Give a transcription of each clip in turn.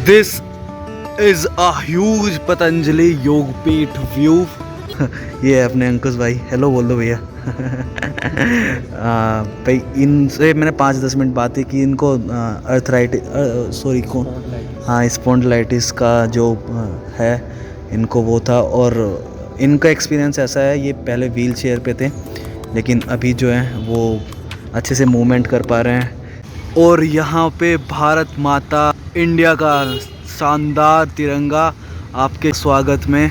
This is a huge Patanjali Yogpeeth view. ये है अपने अंकुश भाई, हेलो बोल दो भैया। भाई इनसे मैंने 5-10 मिनट बातें की। इनको स्पॉन्डिलाइटिस का जो है इनको वो था, और इनका एक्सपीरियंस ऐसा है, ये पहले व्हील चेयर पे थे लेकिन अभी जो है वो अच्छे से मूवमेंट कर पा रहे हैं। और यहाँ पे भारत माता इंडिया का शानदार तिरंगा आपके स्वागत में।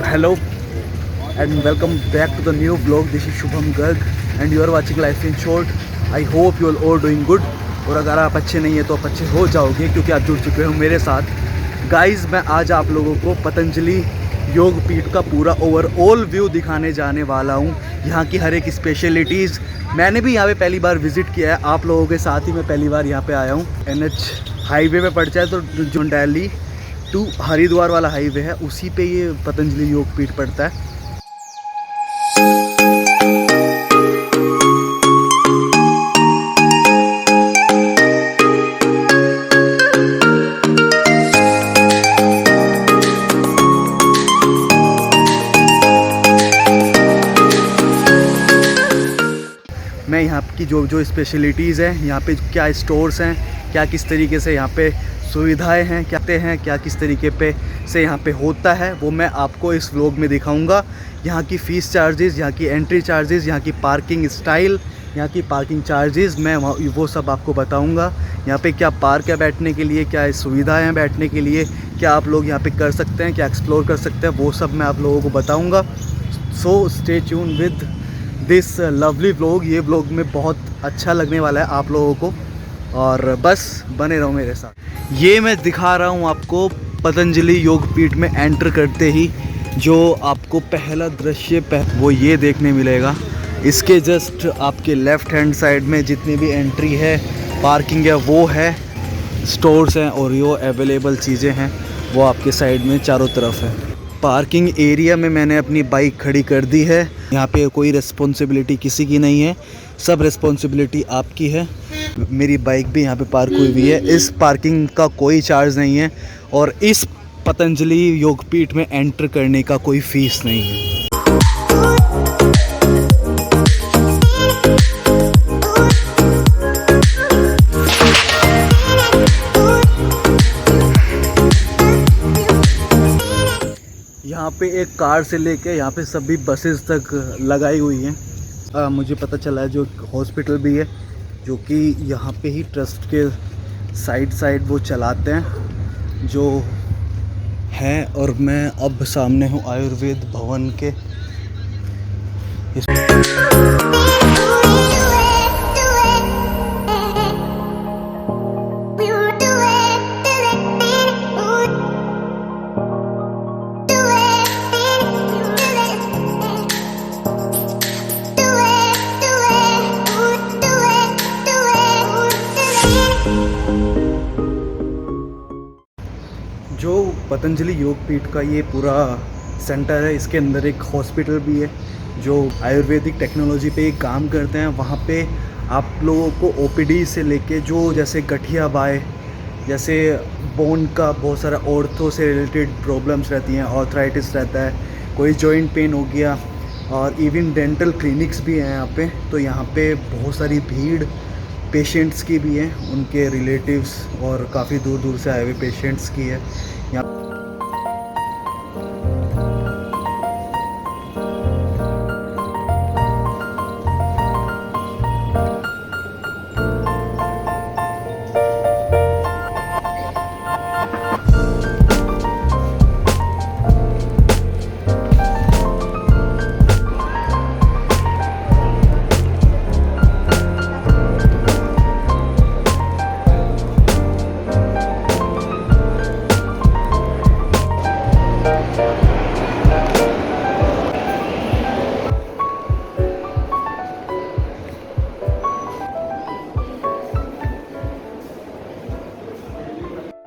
Hello and welcome back to the new blog. This is Shubham Garg and you are watching life in short. I hope you all doing good. और अगर आप अच्छे नहीं हैं तो आप अच्छे हो जाओगे क्योंकि आप जुड़ चुके हो मेरे साथ। गाइस, मैं आज आप लोगों को पतंजलि योगपीठ का पूरा ओवरऑल व्यू दिखाने जाने वाला हूँ। यहाँ की हर एक स्पेशलिटीज़, मैंने भी यहाँ पे पहली बार विज़िट किया है, आप लोगों के साथ ही मैं पहली बार यहाँ पे आया हूँ। NH हाईवे पे पड़ता है, तो जो दिल्ली टू हरिद्वार वाला हाईवे है उसी पे ये पतंजलि योगपीठ पड़ता है। मैं यहाँ की जो स्पेशलिटीज़ हैं, यहाँ पे क्या स्टोर्स हैं, क्या किस तरीके से यहाँ पे सुविधाएं हैं, क्या किस तरीके पे से यहाँ पे होता है, वो मैं आपको इस व्लॉग में दिखाऊंगा। यहाँ की फ़ीस चार्जेस, यहाँ की एंट्री चार्जेस, यहाँ की पार्किंग स्टाइल, यहाँ की पार्किंग चार्जेस, मैं वो सब आपको बताऊँगा। यहाँ पे क्या पार्क है बैठने के लिए, क्या सुविधाएँ हैं बैठने के लिए, क्या आप लोग यहाँ पर कर सकते हैं, क्या एक्सप्लोर कर सकते हैं, वो सब मैं आप लोगों को बताऊँगा। So stay tune with this lovely vlog. ये व्लॉग में बहुत अच्छा लगने वाला है आप लोगों को, और बस बने रहो मेरे साथ। ये मैं दिखा रहा हूँ आपको पतंजलि योगपीठ में एंटर करते ही जो आपको पहला दृश्य वो ये देखने मिलेगा। इसके जस्ट आपके लेफ़्ट हैंड साइड में जितनी भी एंट्री है, पार्किंग है, वो है, स्टोर्स हैं और यो अवेलेबल चीज़ें हैं वो आपके साइड में चारों तरफ है। पार्किंग एरिया में मैंने अपनी बाइक खड़ी कर दी है। यहाँ पे कोई रिस्पॉन्सिबिलिटी किसी की नहीं है, सब रिस्पॉन्सिबिलिटी आपकी है। मेरी बाइक भी यहाँ पे पार्क हुई हुई है। इस पार्किंग का कोई चार्ज नहीं है और इस पतंजलि योगपीठ में एंटर करने का कोई फ़ीस नहीं है। यहाँ पे एक कार से लेके यहाँ पे सभी बसेस तक लगाई हुई हैं। मुझे पता चला है जो हॉस्पिटल भी है जो कि यहाँ पे ही ट्रस्ट के साइड वो चलाते हैं जो हैं। और मैं अब सामने हूँ आयुर्वेद भवन के। जो पतंजलि योगपीठ का ये पूरा सेंटर है, इसके अंदर एक हॉस्पिटल भी है जो आयुर्वेदिक टेक्नोलॉजी पे काम करते हैं। वहाँ पे आप लोगों को OPD से लेके जो जैसे गठिया बाय, जैसे बोन का बहुत सारा ऑर्थो से रिलेटेड प्रॉब्लम्स रहती हैं, आर्थराइटिस रहता है, कोई जॉइंट पेन हो गया, और इवन डेंटल क्लिनिक्स भी हैं यहाँ पे। तो यहाँ पे बहुत सारी भीड़ पेशेंट्स की भी है, उनके रिलेटिव्स और काफ़ी दूर दूर से आए हुए पेशेंट्स की है यहाँ।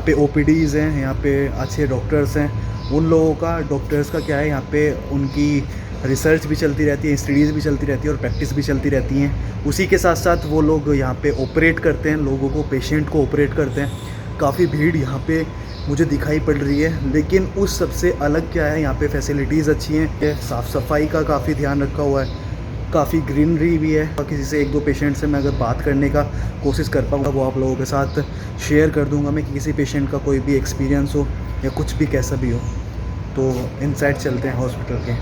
पे OPDs हैं, यहाँ पे अच्छे डॉक्टर्स हैं। उन लोगों का, डॉक्टर्स का क्या है, यहाँ पे उनकी रिसर्च भी चलती रहती है, स्टडीज़ भी चलती रहती है और प्रैक्टिस भी चलती रहती हैं। उसी के साथ साथ वो लोग यहाँ पे ऑपरेट करते हैं, लोगों को, पेशेंट को ऑपरेट करते हैं। काफ़ी भीड़ यहाँ पे मुझे दिखाई पड़ रही है, लेकिन उस सबसे अलग क्या है, यहाँ पे फैसिलिटीज़ अच्छी हैं, साफ़ सफाई का काफ़ी ध्यान रखा हुआ है, काफ़ी ग्रीनरी भी है। और किसी से एक दो पेशेंट से मैं अगर बात करने का कोशिश कर पाऊँगा वो आप लोगों के साथ शेयर कर दूँगा मैं, कि किसी पेशेंट का कोई भी एक्सपीरियंस हो या कुछ भी कैसा भी हो। तो इनसाइड चलते हैं हॉस्पिटल के।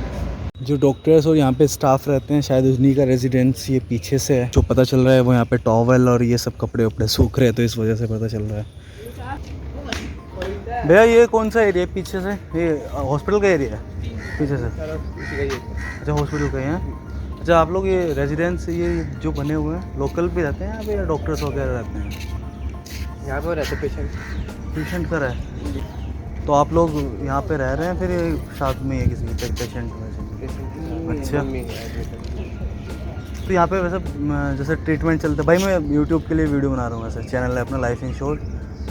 जो डॉक्टर्स और यहाँ पे स्टाफ रहते हैं, शायद उन्हीं का रेजिडेंस ये पीछे से है। जो पता चल रहा है वो यहाँ पे टॉवल और ये सब कपड़े वपड़े सूख रहे हैं, तो इस वजह से पता चल रहा है। भैया ये कौन सा एरिया है पीछे से? ये हॉस्पिटल का एरिया है पीछे से? अच्छा हॉस्पिटल का ही है। अच्छा आप लोग ये रेजिडेंस ये जो बने हुए हैं लोकल भी रहते हैं यहाँ पे या डॉक्टर्स वगैरह रहते हैं? यहाँ पर रहते पेशेंट का है। तो आप लोग यहाँ पे रह रहे हैं फिर ये साथ में है किसी पेशेंट? अच्छा तो यहाँ पे वैसे जैसे ट्रीटमेंट चलता है। भाई मैं यूट्यूब के लिए वीडियो बना रहा हूँ, वैसे चैनल है अपना लाइफ इन शॉर्ट,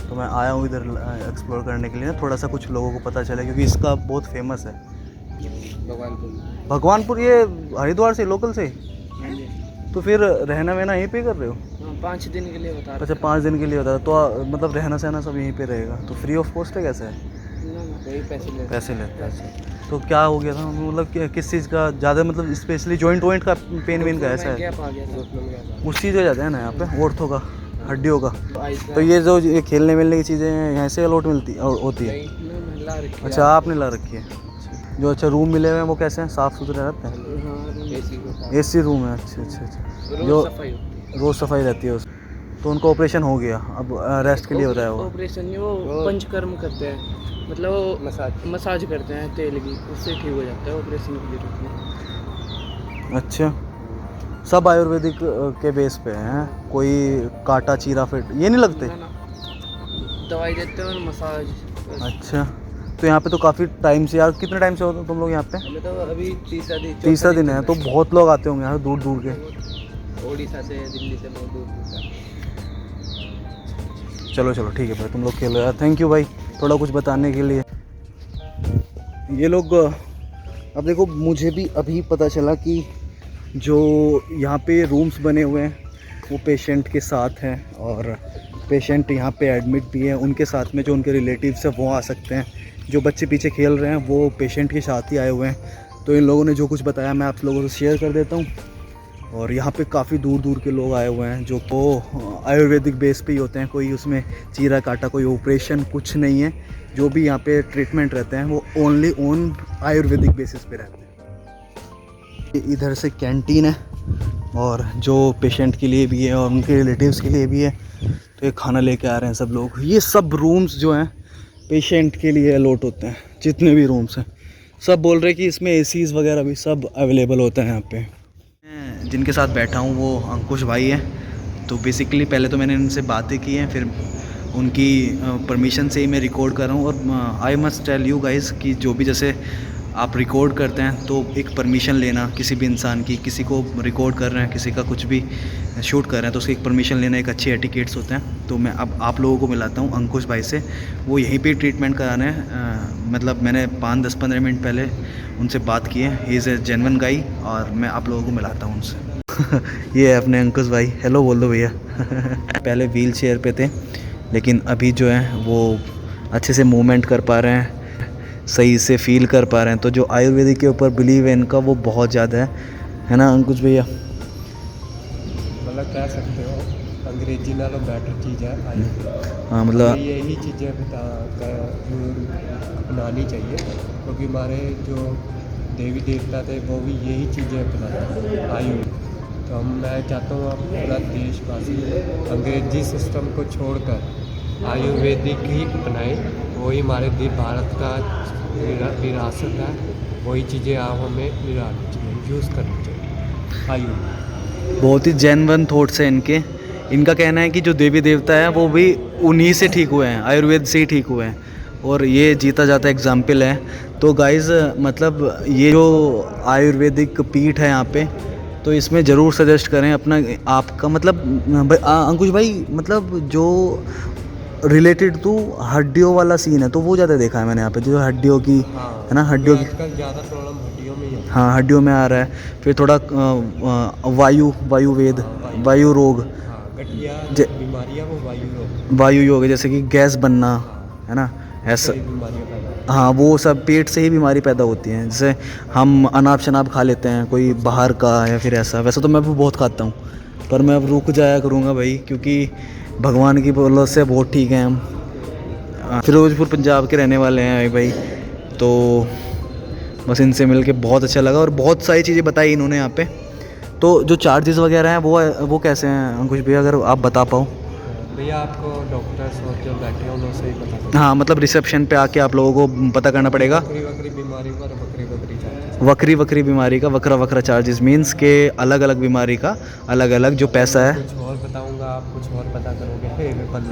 तो मैं आया हूँ इधर एक्सप्लोर करने के लिए, थोड़ा सा कुछ लोगों को पता चले क्योंकि इसका बहुत फेमस है। भगवानपुर ये हरिद्वार से लोकल से? तो फिर रहना वहना यहीं पे कर रहे हो? 5 दिन के लिए बता रहे। अच्छा 5 दिन के लिए होता है, तो मतलब रहना सहना सब यहीं पे रहेगा? तो फ्री ऑफ कॉस्ट है कैसे है? पैसे लेते हैं। तो क्या हो गया था मतलब किस चीज़ का ज़्यादा, मतलब स्पेशली जॉइंट वॉइंट का पेन वेन का ऐसा है? उस चीज़ हो जाता है ना यहाँ पे, ऑर्थो का, हड्डियों का। तो ये जो ये खेलने मिलने की चीज़ें हैं यहाँ से अलॉट मिलती होती है? अच्छा आपने ला रखी है। जो अच्छा रूम मिले हुए हैं वो कैसे हैं, साफ़ सुथरे रहते हैं? AC रूम है। अच्छा जो रोज़ सफाई रहती है उसमें। तो उनका ऑपरेशन हो गया, अब रेस्ट के लिए बताया वो? ऑपरेशन नहीं, वो पंचकर्म करते हैं, मतलब मसाज करते हैं तेल की, उससे ठीक हो जाता है, ऑपरेशन की जरूरत नहीं। अच्छा सब आयुर्वेदिक के बेस पे हैं? कोई काटा चीरा फिट ये नहीं लगते? दवाई देते हैं और मसाज। अच्छा तो यहाँ पे तो काफ़ी टाइम से, यार कितने टाइम से हो तुम लोग यहाँ पे? हमें तो अभी तीसरा दिन है, तो बहुत लोग आते होंगे यहाँ दूर दूर के? उड़ीसा से, दिल्ली से, बहुत दूर। चलो ठीक है भाई, तुम लोग खेलो यार, थैंक यू भाई थोड़ा कुछ बताने के लिए। ये लोग अब देखो, मुझे भी अभी पता चला कि जो यहाँ पे रूम्स बने हुए हैं वो पेशेंट के साथ हैं, और पेशेंट यहाँ पे एडमिट भी है, उनके साथ में जो उनके रिलेटिव्स हैं वो आ सकते हैं। जो बच्चे पीछे खेल रहे हैं वो पेशेंट के साथ ही आए हुए हैं। तो इन लोगों ने जो कुछ बताया मैं आप लोगों से शेयर कर देता हूँ। और यहाँ पे काफ़ी दूर दूर के लोग आए हुए हैं जो को आयुर्वेदिक बेस पे ही होते हैं, कोई उसमें चीरा काटा, कोई ऑपरेशन कुछ नहीं है। जो भी यहाँ पे ट्रीटमेंट रहते हैं वो ओनली ऑन आयुर्वेदिक बेसिस पे रहते हैं। इधर से कैंटीन है और जो पेशेंट के लिए भी है और उनके रिलेटिव्स के लिए भी है, तो ये खाना लेके आ रहे हैं सब लोग। ये सब रूम्स जो हैं पेशेंट के लिए अलॉट होते हैं, जितने भी रूम्स हैं सब बोल रहे हैं कि इसमें ACs वगैरह भी सब अवेलेबल होता है यहाँ पे। जिनके साथ बैठा हूँ वो अंकुश भाई हैं। तो बेसिकली पहले तो मैंने इनसे बातें की हैं, फिर उनकी परमिशन से ही मैं रिकॉर्ड कर रहा हूँ। और I must tell you guys कि जो भी जैसे आप रिकॉर्ड करते हैं तो एक परमिशन लेना किसी भी इंसान की, किसी को रिकॉर्ड कर रहे हैं, किसी का कुछ भी शूट कर रहे हैं तो उसकी एक परमिशन लेना एक अच्छी एटिकेट्स होते हैं। तो मैं अब आप लोगों को मिलाता हूँ अंकुश भाई से, वो यहीं पे ट्रीटमेंट कराना है। मतलब मैंने 5-10-15 मिनट पहले उनसे बात की है। ही इज़ ए जेन्युइन गाई, और मैं आप लोगों को मिलाता हूँ उनसे। ये है अपने अंकुश भाई, हेलो बोल दो भैया। पहले व्हील चेयर पे थे, लेकिन अभी जो है वो अच्छे से मूवमेंट कर पा रहे हैं, सही से फील कर पा रहे हैं। तो जो आयुर्वेदिक के ऊपर बिलीव है इनका वो बहुत ज़्यादा है ना अंकुश भैया? मतलब कह सकते हो अंग्रेजी नालों बेटर चीज़ है आयुर्वेद। हाँ मतलब यही चीज़ें अपनानी चाहिए, क्योंकि हमारे जो देवी देवता थे वो भी यही चीज़ें अपनाते आयुर्वेद। तो मैं चाहता हूँ आप पूरा देशवासी अंग्रेजी सिस्टम को छोड़कर आयुर्वेदिक ही अपनाएं। वही हमारे भारत का विरासत है, वही चीज़ें आप हमें मिलानी चाहिए, यूज़ करनी चाहिए आयुर्वेद। बहुत ही जेन्युइन थॉट्स हैं इनके। इनका कहना है कि जो देवी देवता है वो भी उन्हीं से ठीक हुए हैं, आयुर्वेद से ही ठीक हुए हैं, और ये जीता जाता एग्जाम्पल है। तो गाइज़ मतलब ये जो आयुर्वेदिक पीठ है यहाँ पे, तो इसमें ज़रूर सजेस्ट करें अपना आपका मतलब अंकुश भाई, मतलब जो रिलेटेड टू हड्डियों वाला सीन है तो वो ज़्यादा देखा है मैंने यहाँ पे, जो हड्डियों की है ना, हड्डियों की ज़्यादा प्रॉब्लम हड्डियों में ही है। हाँ हड्डियों में आ रहा है। फिर थोड़ा वायु रोग, गठिया जे- बीमारियाँ वो वायु रोग, वायु योग है, जैसे कि गैस बनना, है ना, ऐसा। कई बीमारियाँ पैदा हाँ, वो सब पेट से ही बीमारी पैदा होती है। जैसे हम अनाप शनाप खा लेते हैं कोई बाहर का या फिर ऐसा। वैसे तो मैं भी बहुत खाता हूँ, पर मैं अब रुक जाया करूँगा भाई, क्योंकि भगवान की बोलो से बहुत ठीक है हम। फिरोजपुर पंजाब के रहने वाले हैं भाई, तो बस इनसे मिल के बहुत अच्छा लगा और बहुत सारी चीज़ें बताई इन्होंने यहाँ पे। तो जो चार्जेस वगैरह हैं वो कैसे हैं अंकुश भैया, अगर आप बता पाओ। भैया आपको डॉक्टर्स और जो बैठे हैं उन्होंने सही पता चला। हाँ, मतलब रिसेप्शन पे आके आप लोगों को पता करना पड़ेगा। बकरी बकरी बीमारी पर बकरी बकरी चार्जेस। वक्री वक्री बीमारी का वक्रा वक्रा चार्जेस, मीन्स के अलग अलग बीमारी का अलग अलग जो पैसा है। कुछ और बताऊंगा, आप कुछ और पता करोगे।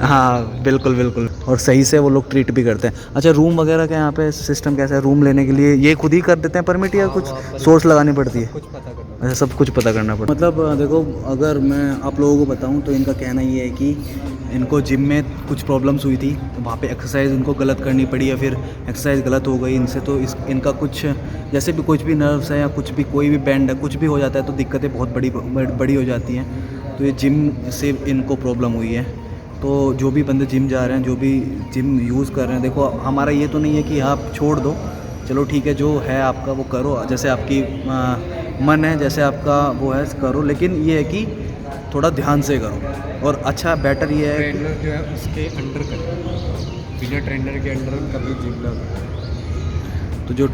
हाँ बिल्कुल बिल्कुल, और सही से वो लोग ट्रीट भी करते हैं। अच्छा, रूम वगैरह का यहाँ पे सिस्टम कैसा है? रूम लेने के लिए ये खुद ही कर देते हैं परमिट, या कुछ सोर्स लगानी पड़ती है? कुछ पता करना। अच्छा, सब कुछ पता करना पड़ता है। मतलब देखो, अगर मैं आप लोगों को बताऊं तो इनका कहना ये है कि इनको जिम में कुछ प्रॉब्लम्स हुई थी, तो वहाँ पे एक्सरसाइज उनको गलत करनी पड़ी, या फिर एक्सरसाइज गलत हो गई इनसे, तो इनका कुछ जैसे भी कुछ भी नर्व्स है या कुछ भी कोई भी बैंड है, कुछ भी हो जाता है तो दिक्कतें बहुत बड़ी हो जाती हैं। तो ये जिम से इनको प्रॉब्लम हुई है। तो जो भी बंदे जिम जा रहे हैं, जो भी जिम यूज़ कर रहे हैं, देखो हमारा ये तो नहीं है कि आप छोड़ दो, चलो ठीक है, जो है आपका वो करो, जैसे आपकी मन है, जैसे आपका वो है करो, लेकिन ये है कि थोड़ा ध्यान से करो। और अच्छा बेटर ये है कि ट्रेनर जो है उसके अंडर करें, बिना ट्रेनर के अंडर कभी जिम ना करें। तो जो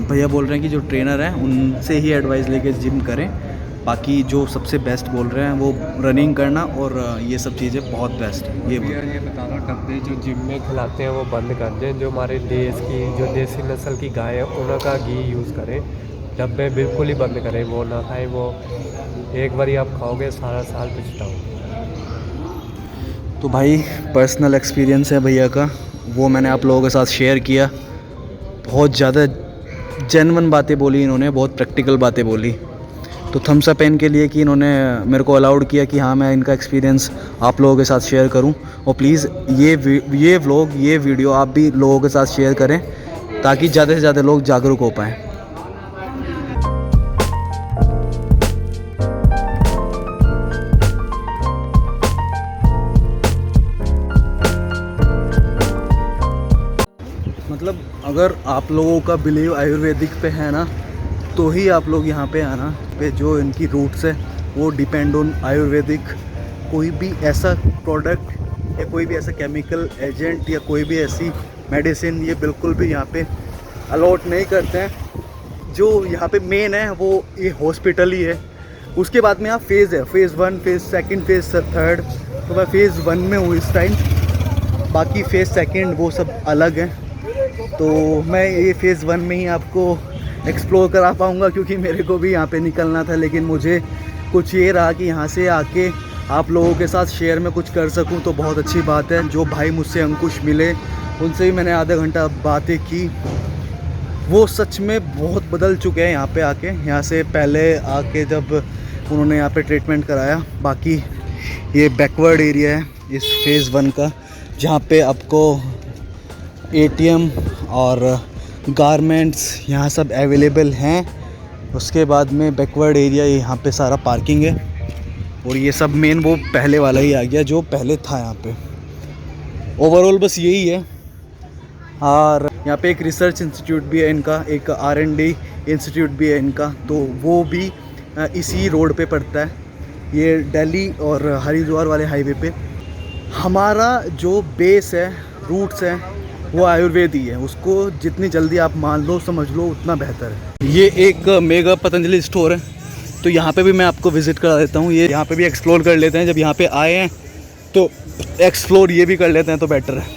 भैया बोल रहे हैं कि जो ट्रेनर हैं उनसे ही एडवाइस लेके जिम करें। बाकी जो सबसे बेस्ट बोल रहे हैं वो रनिंग करना और ये सब चीज़ें बहुत बेस्ट है। ये भैया ये बता रहा डब्बे जो जिम में खिलाते हैं वो बंद कर दें। जो हमारे देश की जो देसी नस्ल की गाय है उनका घी यूज़ करें। डब्बे बिल्कुल ही बंद करें, वो ना खाएं। वो एक बार आप खाओगे सारा साल पछताओगे। तो भाई पर्सनल एक्सपीरियंस है भैया का, वो मैंने आप लोगों के साथ शेयर किया। बहुत ज़्यादा जेन्युइन बातें बोली इन्होंने, बहुत प्रैक्टिकल बातें बोली। तो थम्स अप इनके लिए कि इन्होंने मेरे को अलाउड किया कि हाँ मैं इनका एक्सपीरियंस आप लोगों के साथ शेयर करूं। और प्लीज़ ये व्लॉग, ये वीडियो आप भी लोगों के साथ शेयर करें ताकि ज़्यादा से ज़्यादा लोग जागरूक हो पाएँ। मतलब अगर आप लोगों का बिलीव आयुर्वेदिक पे है ना, तो ही आप लोग यहाँ पे आना। पे जो इनकी रूट्स है वो डिपेंड ऑन आयुर्वेदिक। कोई भी ऐसा प्रोडक्ट या कोई भी ऐसा केमिकल एजेंट या कोई भी ऐसी मेडिसिन ये बिल्कुल भी यहाँ पे अलॉट नहीं करते हैं। जो यहाँ पे मेन है वो ये हॉस्पिटल ही है। उसके बाद में यहाँ फेज़ है, फेज़ 1, फेज़ 2, फेज़ 3। तो मैं फेज़ 1 में हूँ इस टाइम, बाकी फेज़ 2 वो सब अलग हैं। तो मैं ये फेज़ 1 में ही आपको एक्सप्लोर करा पाऊँगा, क्योंकि मेरे को भी यहाँ पे निकलना था। लेकिन मुझे कुछ ये रहा कि यहाँ से आके आप लोगों के साथ शेयर में कुछ कर सकूँ तो बहुत अच्छी बात है। जो भाई मुझसे अंकुश मिले उनसे भी मैंने आधा घंटा बातें की, वो सच में बहुत बदल चुके हैं यहाँ पे आके। यहाँ से पहले आके जब उन्होंने यहाँ पे ट्रीटमेंट कराया। बाकी ये बैकवर्ड एरिया है इस फेज़ 1 का, जहाँ पे आपको ATM और गारमेंट्स यहाँ सब अवेलेबल हैं। उसके बाद में बैकवर्ड एरिया, यहाँ पे सारा पार्किंग है। और ये सब मेन वो पहले वाला ही आ गया जो पहले था यहाँ पे। ओवरऑल बस यही है। और यहाँ पे एक रिसर्च इंस्टीट्यूट भी है इनका, एक R&D इंस्टीट्यूट भी है इनका, तो वो भी इसी रोड पे पड़ता है, ये दिल्ली और हरिद्वार वाले हाईवे पे। हमारा जो बेस है, रूट्स हैं, वो आयुर्वेद ही है। उसको जितनी जल्दी आप मान लो, समझ लो, उतना बेहतर है। ये एक मेगा पतंजलि स्टोर है, तो यहाँ पे भी मैं आपको विज़िट करा देता हूँ। ये यहाँ पे भी एक्सप्लोर कर लेते हैं। जब यहाँ पे आए हैं तो एक्सप्लोर ये भी कर लेते हैं तो बेटर है।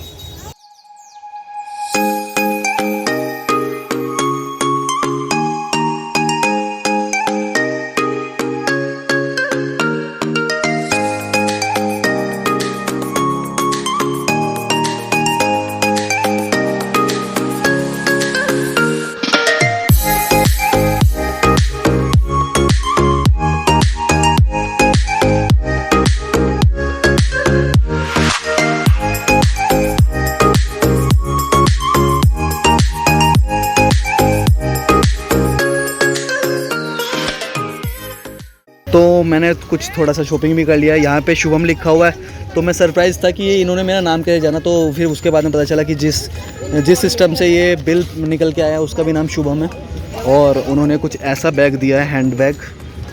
तो मैंने कुछ थोड़ा सा शॉपिंग भी कर लिया। यहाँ पे शुभम लिखा हुआ है, तो मैं सरप्राइज़ था कि इन्होंने मेरा नाम कैसे जाना। तो फिर उसके बाद में पता चला कि जिस सिस्टम से ये बिल निकल के आया उसका भी नाम शुभम है, और उन्होंने कुछ ऐसा बैग दिया है, हैंड बैग।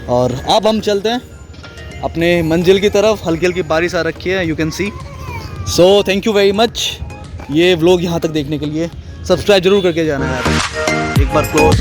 और अब हम चलते हैं अपने मंजिल की तरफ। हल्की हल्की बारिश आ रखी है, you can see. So thank you very much ये व्लॉग यहाँ तक देखने के लिए। सब्सक्राइब जरूर करके जाना यार, एक बार क्लोज